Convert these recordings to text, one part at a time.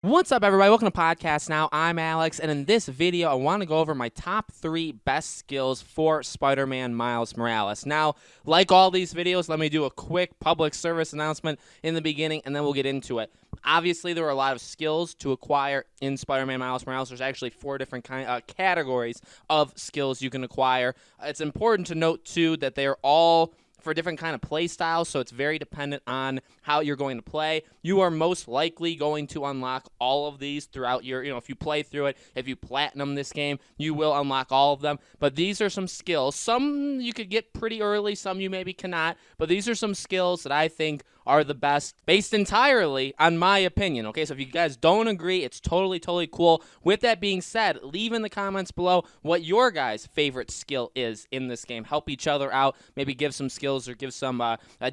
What's up, everybody? Welcome to Podcast Now. I'm Alex, and in this video, I want to go over my top 3 best skills for Spider-Man Miles Morales. Now, like all these videos, let me do a quick public service announcement in the beginning, and then we'll get into it. Obviously, there are a lot of skills to acquire in Spider-Man Miles Morales. There's actually 4 different categories of skills you can acquire. It's important to note, too, that they are all for different kind of play styles, so it's very dependent on how you're going to play. You are most likely going to unlock all of these throughout your, if you play through it, if you platinum this game, you will unlock all of them. But these are some skills. Some you could get pretty early, some you maybe cannot, but these are some skills that I think are the best based entirely on my opinion, okay? So if you guys don't agree, it's totally cool. With that being said, leave in the comments below what your guys' favorite skill is in this game. Help each other out, maybe give some skills or give some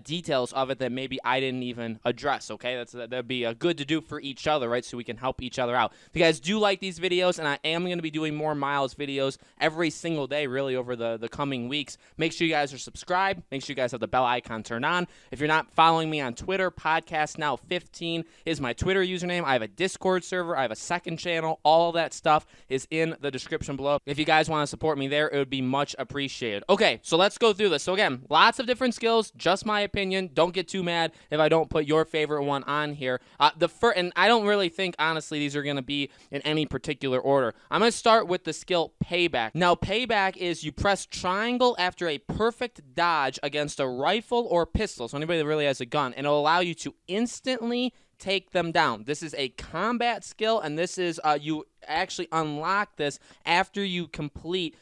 details of it that maybe I didn't even address, okay? That'd be good to do for each other, right? So we can help each other out. If you guys do like these videos, and I am going to be doing more Miles videos every single day, really, over the coming weeks, make sure you guys are subscribed. Make sure you guys have the bell icon turned on. If you're not following me on Twitter, Podcast Now 15 is my Twitter username. I have a Discord server. I have a second channel. All that stuff is in the description below. If you guys want to support me there, it would be much appreciated. Okay, so let's go through this. So again, lots of different skills, just my opinion. Don't get too mad if I don't put your favorite one on here. And I don't really think, honestly, these are going to be in any particular order. I'm going to start with the skill Payback. Now, Payback is you press triangle after a perfect dodge against a rifle or pistol, so anybody that really has a gun, and it'll allow you to instantly take them down. This is a combat skill, and this is you actually unlock this after you complete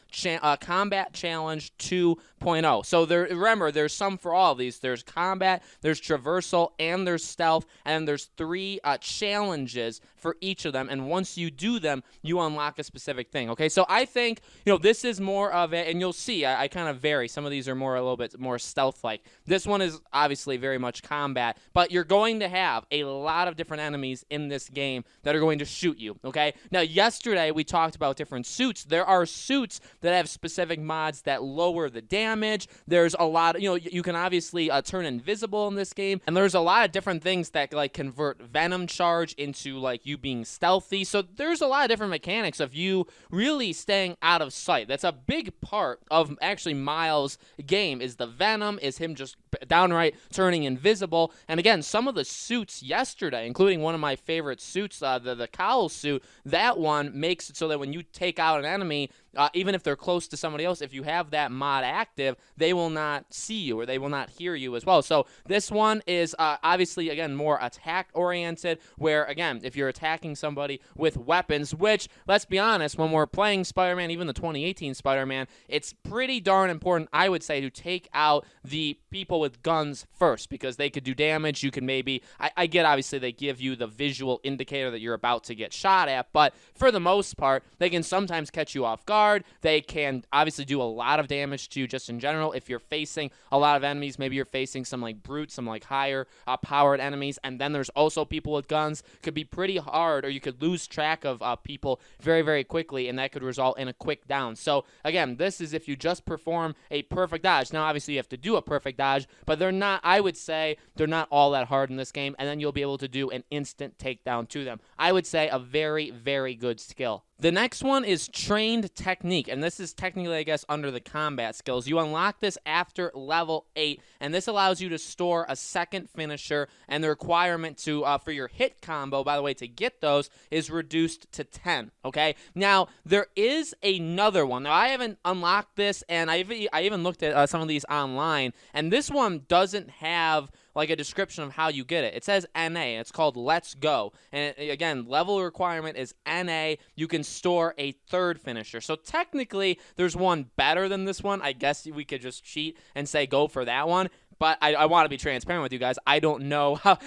Combat Challenge 2.0. So remember, there's some for all of these. There's combat, there's traversal, and there's stealth, and there's 3 challenges for each of them, and once you do them, you unlock a specific thing, okay? So I think, this is more of it, and you'll see, I kind of vary. Some of these are a little bit more stealth-like. This one is obviously very much combat, but you're going to have a lot of different enemies in this game that are going to shoot you, okay? Now, yesterday, we talked about different suits. There are suits that have specific mods that lower the damage. There's a lot of, you can obviously turn invisible in this game, and there's a lot of different things that, convert Venom Charge into, you being stealthy. So there's a lot of different mechanics of you really staying out of sight. That's a big part of, actually, Miles' game, is the Venom, is him just downright turning invisible. And again, some of the suits yesterday, including one of my favorite suits, the cowl suit, that one makes it so that when you take out an enemy, even if they're close to somebody else, if you have that mod active, they will not see you or they will not hear you as well. So this one is obviously, again, more attack-oriented, where, again, if you're attacking somebody with weapons, which, let's be honest, when we're playing Spider-Man, even the 2018 Spider-Man, it's pretty darn important, I would say, to take out the people with guns first, because they could do damage. You can maybe, I get, obviously, they give you the visual indicator that you're about to get shot at, but for the most part, they can sometimes catch you off guard. They can obviously do a lot of damage to you just in general. If you're facing a lot of enemies, maybe you're facing some brutes, some higher powered enemies, and then there's also people with guns. Could be pretty hard, or you could lose track of people very quickly, and that could result in a quick down. So again, this is if you just perform a perfect dodge. Now obviously you have to do a perfect dodge, but they're not, I would say, they're not all that hard in this game, and then you'll be able to do an instant takedown to them. I would say a very good skill. The next one is Trained Technique, and this is technically, I guess, under the combat skills. You unlock this after level 8, and this allows you to store a second finisher, and the requirement to for your hit combo, by the way, to get those, is reduced to 10, okay? Now, there is another one. Now, I haven't unlocked this, and I even looked at some of these online, and this one doesn't have a description of how you get it. It says NA. It's called Let's Go. And again, level requirement is NA. You can store a third finisher. So technically, there's one better than this one. I guess we could just cheat and say go for that one. But I want to be transparent with you guys. I don't know how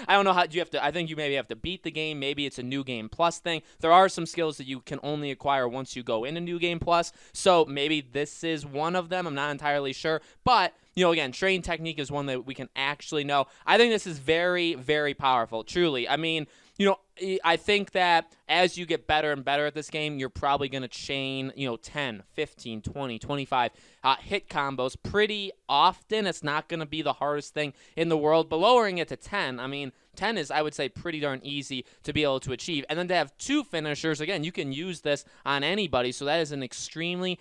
you have to. I think you maybe have to beat the game. Maybe it's a New Game Plus thing. There are some skills that you can only acquire once you go into New Game Plus. So maybe this is one of them. I'm not entirely sure. But again, Trained Technique is one that we can actually know. I think this is very powerful, truly. I mean, I think that as you get better and better at this game, you're probably going to chain, 10, 15, 20, 25 hit combos pretty often. It's not going to be the hardest thing in the world, but lowering it to 10, I mean, 10 is, I would say, pretty darn easy to be able to achieve. And then to have 2 finishers, again, you can use this on anybody, so that is an extremely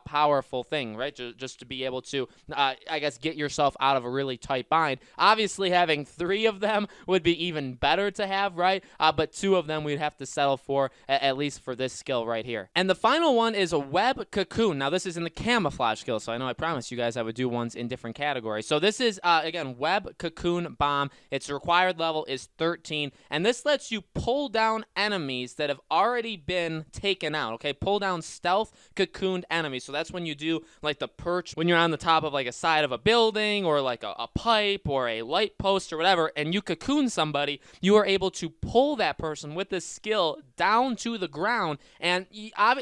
powerful thing, right? Just to be able to, I guess, get yourself out of a really tight bind. Obviously, having 3 of them would be even better to have, right? But 2 of them we'd have to settle for, at least for this skill right here. And the final one is a web cocoon. Now, this is in the camouflage skill, so I know I promised you guys I would do ones in different categories. So this is, again, web cocoon bomb. Its required level is 13, and this lets you pull down enemies that have already been taken out, okay? Pull down stealth cocooned enemies. So that's when you do, like, the perch when you're on the top of, like, a side of a building or, like, a pipe or a light post or whatever, and you cocoon somebody, you are able to pull that person with this skill down to the ground. And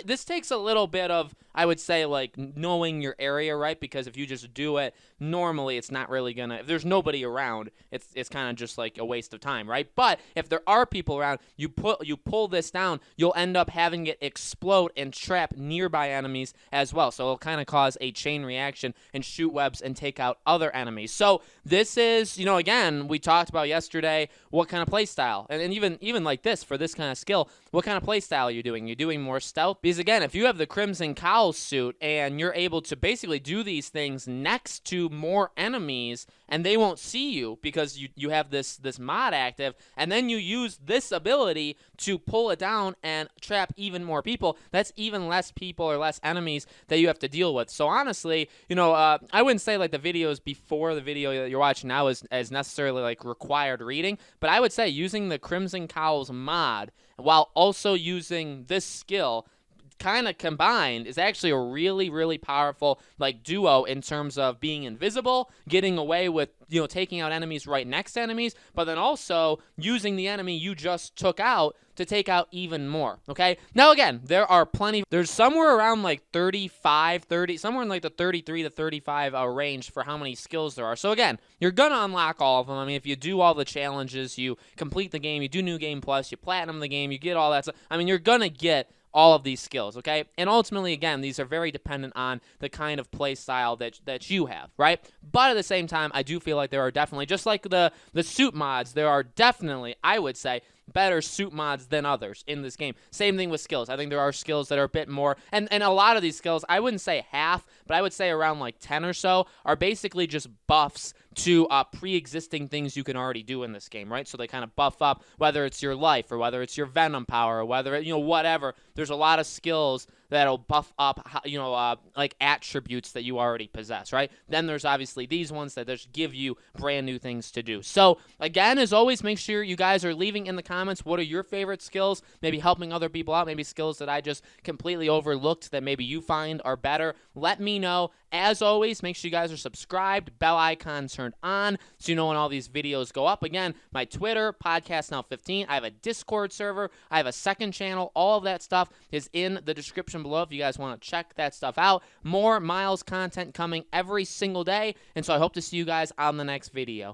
this takes a little bit of, I would say, like, knowing your area, right? Because if you just do it normally, it's not really gonna, if there's nobody around, it's kind of just like a waste of time, right? But if there are people around, you pull this down, you'll end up having it explode and trap nearby enemies as well. So it'll kind of cause a chain reaction and shoot webs and take out other enemies. So this is, again, we talked about yesterday what kind of play style, and even like this, for this kind of skill, what kind of play style are you doing? You're doing more stealth? Because again, if you have the Crimson Cowl suit and you're able to basically do these things next to more enemies and they won't see you because you have this mod active, and then you use this ability to pull it down and trap even more people, that's even less people or less enemies that you have to deal with. So honestly, I wouldn't say like the videos before the video that you're watching now is necessarily like required reading, but I would say using the Crimson Cowls mod while also using this skill kind of combined is actually a really powerful like duo in terms of being invisible, getting away with taking out enemies right next to enemies, but then also using the enemy you just took out to take out even more. Okay, now again, there's somewhere around like 30, somewhere in like the 33 to 35 range for how many skills there are. So again, you're gonna unlock all of them. I mean, if you do all the challenges, you complete the game, you do New Game Plus, you platinum the game, you get all that stuff, I mean, you're gonna get all of these skills, okay? And ultimately, again, these are very dependent on the kind of play style that you have, right? But at the same time, I do feel like there are definitely, just like the suit mods, there are definitely, I would say, better suit mods than others in this game. Same thing with skills. I think there are skills that are a bit more, and a lot of these skills, I wouldn't say half, but I would say around like 10 or so are basically just buffs to pre-existing things you can already do in this game, right? So they kind of buff up, whether it's your life or whether it's your venom power or whether, whatever. There's a lot of skills that'll buff up, like attributes that you already possess, right? Then there's obviously these ones that just give you brand new things to do. So again, as always, make sure you guys are leaving in the comments what are your favorite skills, maybe helping other people out, maybe skills that I just completely overlooked that maybe you find are better. Let me know. As always, make sure you guys are subscribed, bell icon turned on, so you know when all these videos go up. Again, my Twitter, Podcast Now 15. I have a Discord server. I have a second channel. All of that stuff is in the description below if you guys want to check that stuff out. More Miles content coming every single day, and so I hope to see you guys on the next video.